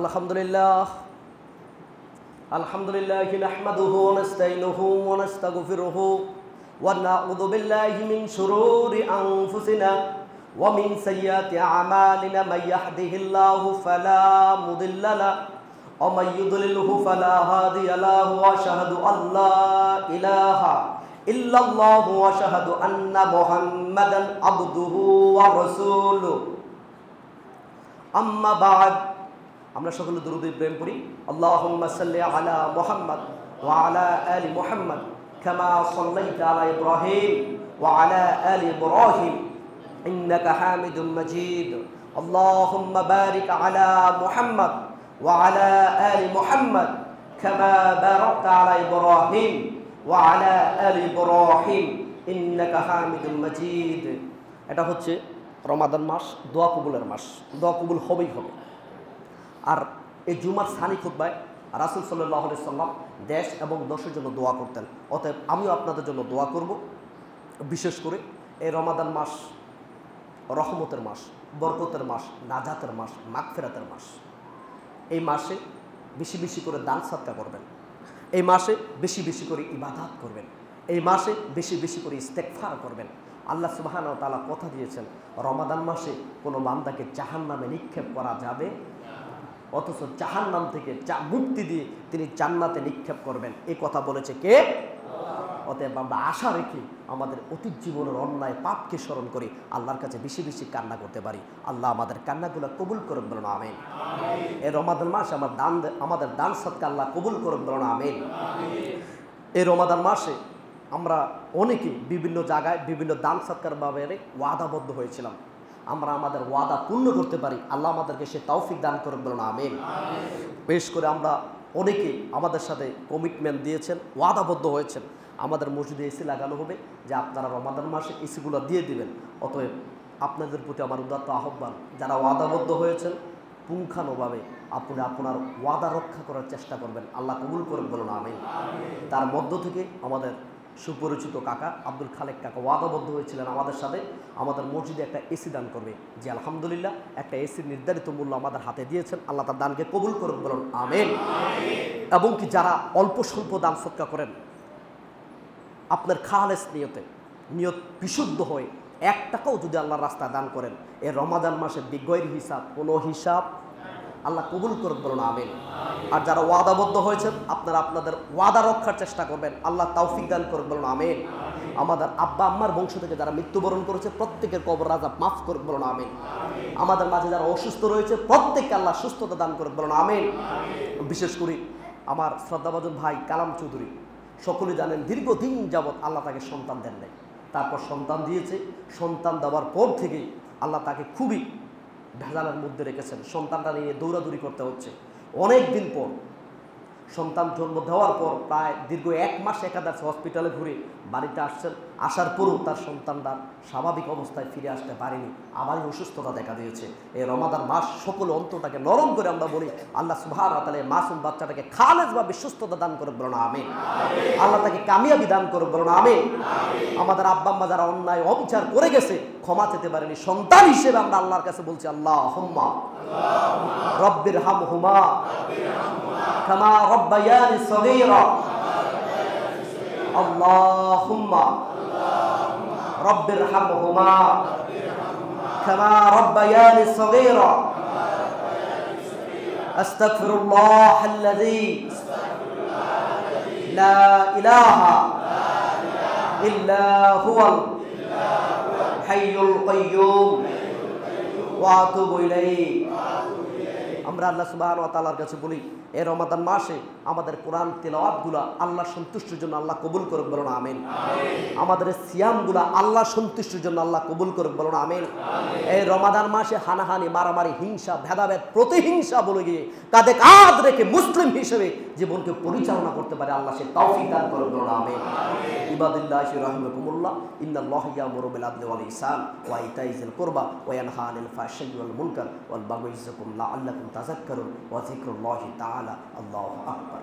আলহামদুলিল্লাহ আলহামদুলিল্লাহি নাহমাদুহু ওয়া নাস্তাইনুহু ওয়া নাস্তাগফিরুহু ওয়া নাউযু বিল্লাহি মিন শুরুরি আনফুসিনা ওয়া মিন সাইয়্যাতি আমালিনা মান ইয়াহদিহিল্লাহু ফালা মুদিল্লা লাহু ওয়া মান ইউদ্লিলহু ফালা হাদিয়া লাহু ওয়া আশহাদু আল্লা ইলাহা ইল্লাল্লাহু ওয়া আশহাদু আন্না মুহাম্মাদান আবদুহু ওয়া রাসূলুহু আম্মা বা'দ। আমরা সকলে দুরূদ প্রেম করি। আল্লাহুম্মা সাল্লি আলা মুহাম্মাদ ওয়া আলা আলি মুহাম্মাদ কামা সাল্লাইতা আলা ইব্রাহিম ওয়া আলা আলি ইব্রাহিম ইন্নাকা হামিদুম মাজিদ। আল্লাহুম্মা বারিক আলা মুহাম্মাদ ওয়া আলা আলি মুহাম্মাদ কামা বারাকতা আলা ইব্রাহিম ওয়া আলা আলি ইব্রাহিম ইন্নাকা হামিদুম মাজিদ। এটা হচ্ছে রমাদান মাস, দোয়া কবুলের মাস। দোয়া কবুল হবেই হবে। আর এই জুমার সানি খুতবায় রাসূল সাল্লাল্লাহু আলাইহি সাল্লাম দেশ এবং দশের জন্য দোয়া করতেন। অতএব আমিও আপনাদের জন্য দোয়া করব। বিশেষ করে এই রমাদান মাস রহমতের মাস, বরকতের মাস, নাজাতের মাস, মাগফিরাতের মাস। এই মাসে বেশি বেশি করে দান সাদকা করবেন। এই মাসে বেশি বেশি করে ইবাদত করবেন। এই মাসে বেশি বেশি করে ইস্তেগফার করবেন। আল্লাহ সুবহানাহু ওয়া তাআলা কথা দিয়েছেন, রমাদান মাসে কোনো বান্দাকে জাহান্নামে নিক্ষেপ করা যাবে, অথচ জাহান্নাম থেকে মুক্তি দিয়ে তিনি জান্নাতে নিক্ষেপ করবেন। এই কথা বলেছে কে? অতএব আমরা আশা রেখে আমাদের অতীত জীবনের অন্যায় পাপকে স্মরণ করে আল্লাহর কাছে বেশি বেশি কান্না করতে পারি। আল্লাহ আমাদের কান্নাগুলো কবুল করুন, বলুন আমিন। এই রমাদান মাসে আমাদের দান সদকা আল্লাহ কবুল করুন, বলুন আমিন। এই রমাদান মাসে আমরা অনেকে বিভিন্ন জায়গায় বিভিন্ন দান সৎকার ব্যাপারে ওয়াদাবদ্ধ হয়েছিলাম। আমরা আমাদের ওয়াদা পূর্ণ করতে পারি, আল্লাহ আমাদেরকে সে তৌফিক দান করুন, বলুন আমিন। বেশ করে আমরা অনেকে আমাদের সাথে কমিটমেন্ট দিয়েছেন, ওয়াদাবদ্ধ হয়েছেন, আমাদের মসজিদে এসি লাগানো হবে, যে আপনারা রমাদান মাসে এসিগুলো দিয়ে দিবেন। অতএব আপনাদের প্রতি আমার উদাত্ত আহ্বান, যারা ওয়াদাবদ্ধ হয়েছেন পুঙ্খানুভাবে আপনি আপনার ওয়াদা রক্ষা করার চেষ্টা করবেন, আল্লাহ কবুল করুন, বলুন আমিন। তার মধ্য থেকে আমাদের সুপরিচিত কাকা আব্দুল খালেক কাকা ওয়াদাবদ্ধ হয়েছিলেন আমাদের সাথে, আমাদের মসজিদে একটা এসি দান করবে। যে আলহামদুলিল্লাহ একটা এসির নির্ধারিত মূল্য আমাদের হাতে দিয়েছেন, আল্লাহ তার দানকে কবুল করুন, বলুন আমিন। এবং কি যারা অল্প স্বল্প দান সৎকা করেন, আপনার খালেস নিয়ত বিশুদ্ধ হয়ে 1 টাকাও যদি আল্লাহর রাস্তায় দান করেন, এই রমাদান মাসে বিগয়ের হিসাব, কোনো হিসাব আল্লাহ কবুল করুন, বলুন আমিন। আর যারা ওয়াদাবদ্ধ হয়েছেন আপনারা আপনাদের ওয়াদা রক্ষার চেষ্টা করবেন, আল্লাহ তৌফিক দান করুন, বলুন আমিন। আমাদের আব্বা আম্মার বংশ থেকে যারা মৃত্যুবরণ করেছে প্রত্যেকের কবর আযাব মাফ করুন, বলুন আমিন। আমাদের মাঝে যারা অসুস্থ রয়েছে প্রত্যেককে আল্লাহ সুস্থতা দান করুন, বলুন আমিন। বিশেষ করে আমার শ্রদ্ধাভাজন ভাই কালাম চৌধুরী, সকলে জানেন দীর্ঘদিন যাবৎ আল্লাহ তাকে সন্তান দেন নাই, তারপর সন্তান দিয়েছে। সন্তান দেওয়ার পর থেকে আল্লাহ তাকে খুবই ভেজালের মধ্যে রেখেছেন, সন্তানটা নিয়ে দৌড়াদৌড়ি করতে হচ্ছে। অনেক দিন পর সন্তান জন্ম দেওয়ার পর প্রায় দীর্ঘ 1 মাস একাধারে হসপিটালে ঘুরে বাড়িতে আসছেন। আসার পরও তার সন্তানরা স্বাভাবিক অবস্থায় ফিরে আসতে পারেনি, আবারই অসুস্থতা দেখা দিয়েছে। এই রমাদান মাস সকল অন্তরটাকে নরম করে আমরা বলি, আল্লাহ সুবহানাহু ওয়া তাআলা এই মাসুম বাচ্চাটাকে খালেসভাবে সুস্থতা দান করে, বলুন আমিন। আল্লাহ তাকে কামিয়াবি দান করে, বলুন আমিন। আমাদের আব্বা আম্মা যারা অন্যায় অবিচার করে গেছে, ক্ষমা চেতে পারেনি, সন্তান হিসেবে আমরা আল্লাহর কাছে বলছি, আল্লাহুম্মা রব্বির হামহুমা কামা রব্বায়ানি সগীরা। আল্লাহুম্মা রব্বির হামহুমা কামা রব্বায়ানি সগীরা। আস্তাগফিরুল্লাহাল্লাযী লা ইলাহা ইল্লা হুয়াল হাইয়ুল কাইয়্যুম ওয়া আতুবু ইলাইহি। আমরা আল্লাহ সুবহানাহু ওয়া তাআলার কাছে বলি, এই রমাদান মাসে আমাদের কোরআন তেলাওয়াতগুলো আল্লাহ সন্তুষ্টির জন্য আল্লাহ কবুল করুন, বলুন আমিন। আমাদের সিয়ামগুলো আল্লাহ সন্তুষ্টির জন্য আল্লাহ কবুল করুন, বলুন আমিন। এই রমাদান মাসে হানাহানি, মারামারি, হিংসা, ভেদাভেদ, প্রতিহিংসা বলে গিয়ে কাঁধে কাঁধ রেখে মুসলিম হিসেবে জীবনকে পরিচালনা করতে পারে, আল্লাহ সে তৌফিক দান করুন, বলুন আমিন। ইবাদিল্লাহি রাহিমাকুমুল্লাহ, ইন্নাল্লাহা ইয়ামুরু বিল আদলি ওয়াল ইহসান ওয়া ইতাই যিল কুরবা ওয়া ইয়ানহা আনিল ফাহশাই ওয়াল মুনকার ওয়াল বাগয়ি ইয়া'izuকুম লাআল্লাকুম তাযাক্কারুন ওয়া যিকরুল্লাহি তাআলা আল্লাহু আকবার।